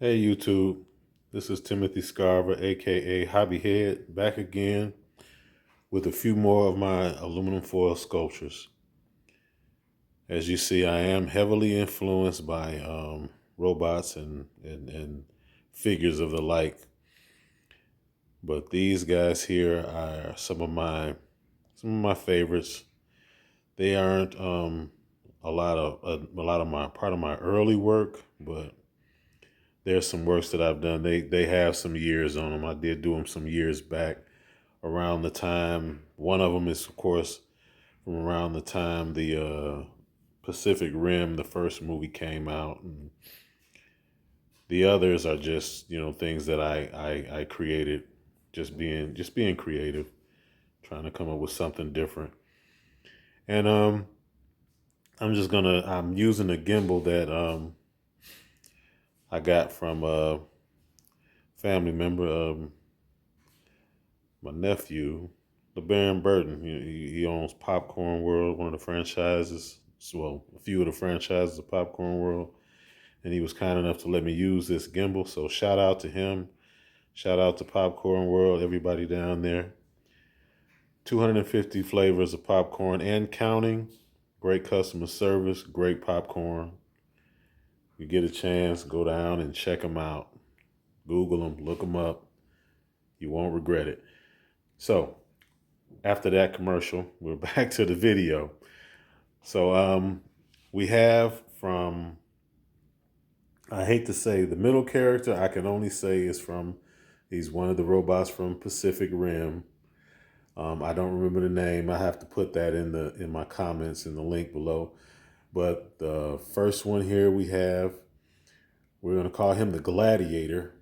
Hey YouTube, this is Timothy Scarver, aka Hobbyhead, back again with a few more of my aluminum foil sculptures. As you see, I am heavily influenced by robots and figures of the like, but these guys here are some of my favorites. They aren't a lot of my part of my early work, but there's some works that I've done. They have some years on them. I did do them some years back around the time. One of them is, of course, from around the time the Pacific Rim, the first movie, came out. And the others are just, things that I created, just being creative, trying to come up with something different. And I'm using a gimbal that I got from a family member. My nephew, LeBaron Burton. He owns Popcorn World, one of the franchises. Well, a few of the franchises of Popcorn World, and he was kind enough to let me use this gimbal. So shout out to him. Shout out to Popcorn World, everybody down there. 250 flavors of popcorn and counting. Great customer service, great popcorn. You get a chance, go down and check them out. Google them, look them up. You won't regret it. So, after that commercial, we're back to the video. So, we have from, I hate to say the middle character, I can only say is he's one of the robots from Pacific Rim. I don't remember the name. I have to put that in my comments in the link below. But the first one here we're going to call him the Gladiator.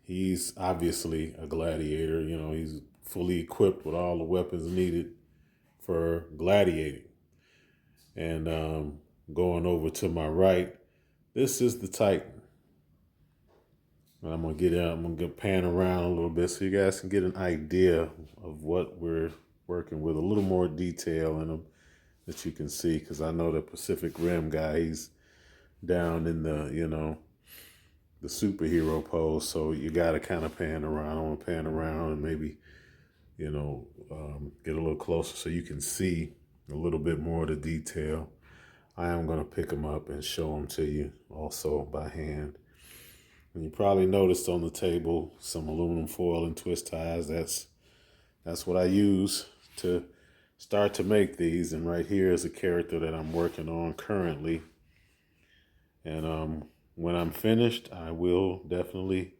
He's obviously a gladiator. He's fully equipped with all the weapons needed for gladiating. And going over to my right, this is the Titan. I'm gonna pan around a little bit so you guys can get an idea of what we're working with, a little more detail in them that you can see, because I know the Pacific Rim guy, he's down in the superhero pose, so you gotta kind of pan around. I want to pan around and maybe get a little closer so you can see a little bit more of the detail. I am going to pick them up and show them to you also by hand. And you probably noticed on the table some aluminum foil and twist ties. That's what I use to start to make these. And right here is a character that I'm working on currently. And when I'm finished, I will definitely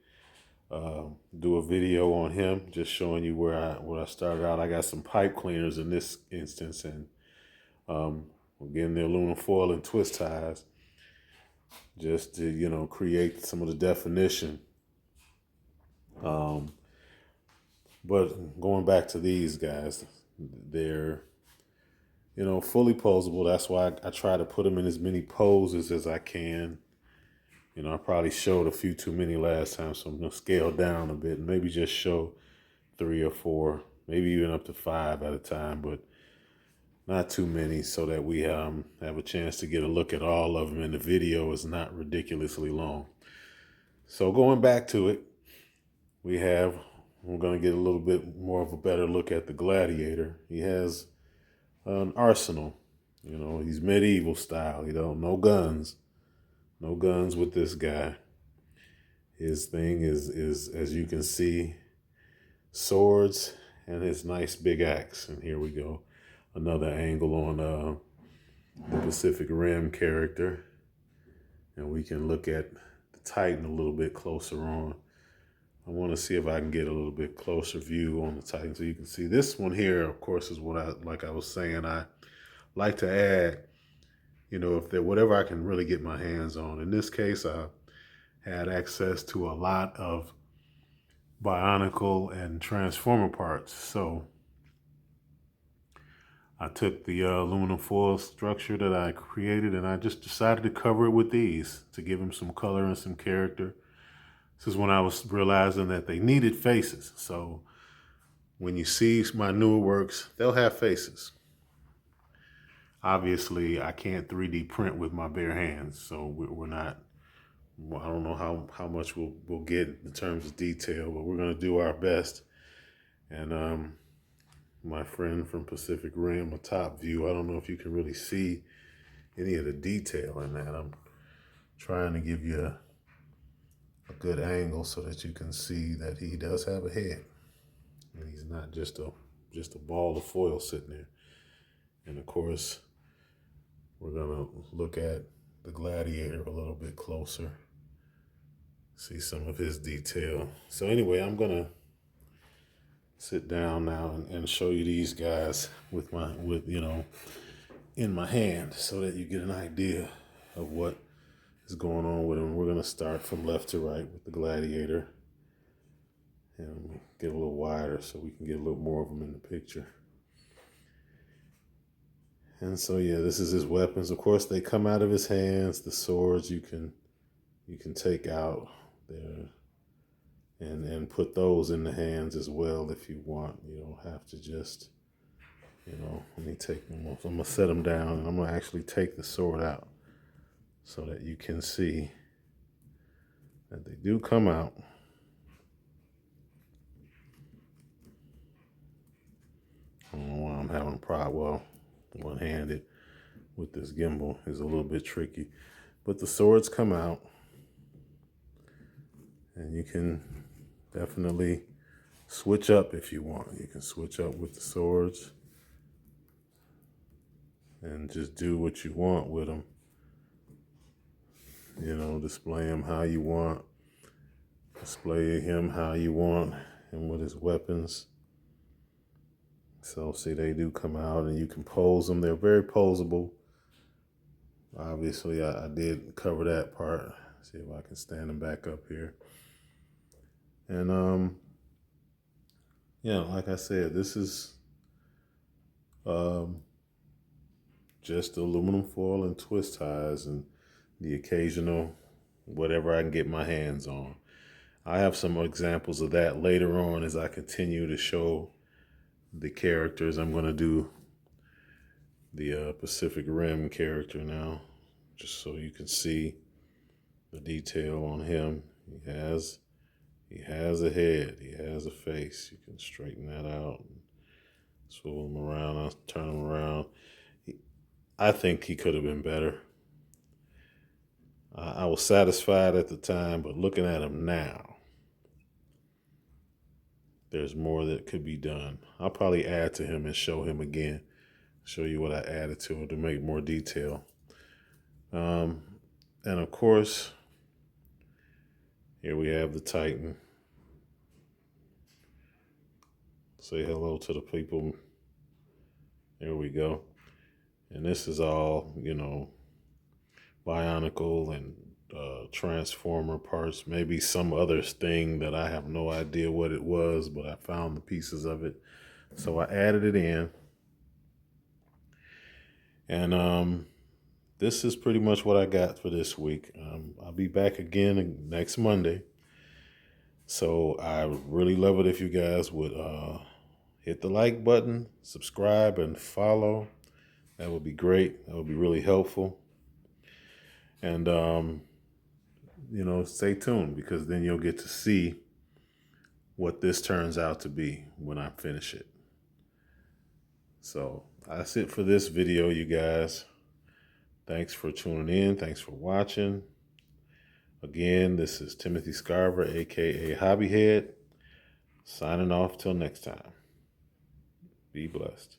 do a video on him, just showing you where I started out. I got some pipe cleaners in this instance, and again, the aluminum foil and twist ties, just to create some of the definition. But going back to these guys, they're fully posable. That's why I try to put them in as many poses as I can. I probably showed a few too many last time, so I'm going to scale down a bit and maybe just show 3 or 4, maybe even up to 5 at a time, but not too many, so that we have a chance to get a look at all of them and the video is not ridiculously long. So going back to it, we're going to get a little bit more of a better look at the gladiator. He has an arsenal. He's medieval style, no guns. No guns with this guy. His thing is, as you can see, swords and his nice big axe. And here we go. Another angle on the Pacific Rim character. And we can look at the Titan a little bit closer on. I want to see if I can get a little bit closer view on the Titan so you can see. This one here, of course, is like I was saying, I like to add, if there whatever I can really get my hands on. In this case, I had access to a lot of Bionicle and Transformer parts. So I took the aluminum foil structure that I created and I just decided to cover it with these to give them some color and some character. This is when I was realizing that they needed faces. So when you see my newer works, they'll have faces. Obviously, I can't 3D print with my bare hands, so we're not I don't know how much we'll get in terms of detail, but we're gonna do our best. And my friend from Pacific Rim, a top view, I don't know if you can really see any of the detail in that. I'm trying to give you a good angle so that you can see that he does have a head. And he's not just a ball of foil sitting there. And of course, we're gonna look at the gladiator a little bit closer, see some of his detail. So anyway, I'm gonna sit down now and show you these guys with in my hand so that you get an idea of what is going on with them. We're gonna start from left to right with the gladiator and get a little wider so we can get a little more of them in the picture. And so yeah, this is his weapons. Of course, they come out of his hands. The swords you can take out there and put those in the hands as well if you want. You don't have to just, let me take them off. I'm gonna set them down and I'm gonna actually take the sword out so that you can see that they do come out. I don't know why I'm having a problem. Well, one-handed with this gimbal is a little bit tricky, but the swords come out and you can definitely switch up if you want. You can switch up with the swords and just do what you want with them. Display him how you want. Display him how you want and with his weapons. So see, they do come out and you can pose them. They're very posable. Obviously, I did cover that part. See if I can stand them back up here. And like I said, this is just aluminum foil and twist ties and the occasional whatever I can get my hands on. I have some examples of that later on as I continue to show the characters. I'm going to do the Pacific Rim character now, just so you can see the detail on him. He has a head, he has a face. You can straighten that out, and swivel him around, I'll turn him around. I think he could have been better. I was satisfied at the time, but looking at him now, there's more that could be done. I'll probably add to him and show him again. Show you what I added to it to make more detail. And of course, here we have the Titan. Say hello to the people. There we go. And this is all, bionicle and transformer parts, maybe some other thing that I have no idea what it was, but I found the pieces of it. So I added it in. And this is pretty much what I got for this week. I'll be back again next Monday. So I would really love it if you guys would hit the like button, subscribe, and follow. That would be great. That would be really helpful. And, stay tuned because then you'll get to see what this turns out to be when I finish it. So that's it for this video, you guys. Thanks for tuning in. Thanks for watching. Again, this is Timothy Scarver, aka Hobbyhead, signing off till next time. Be blessed.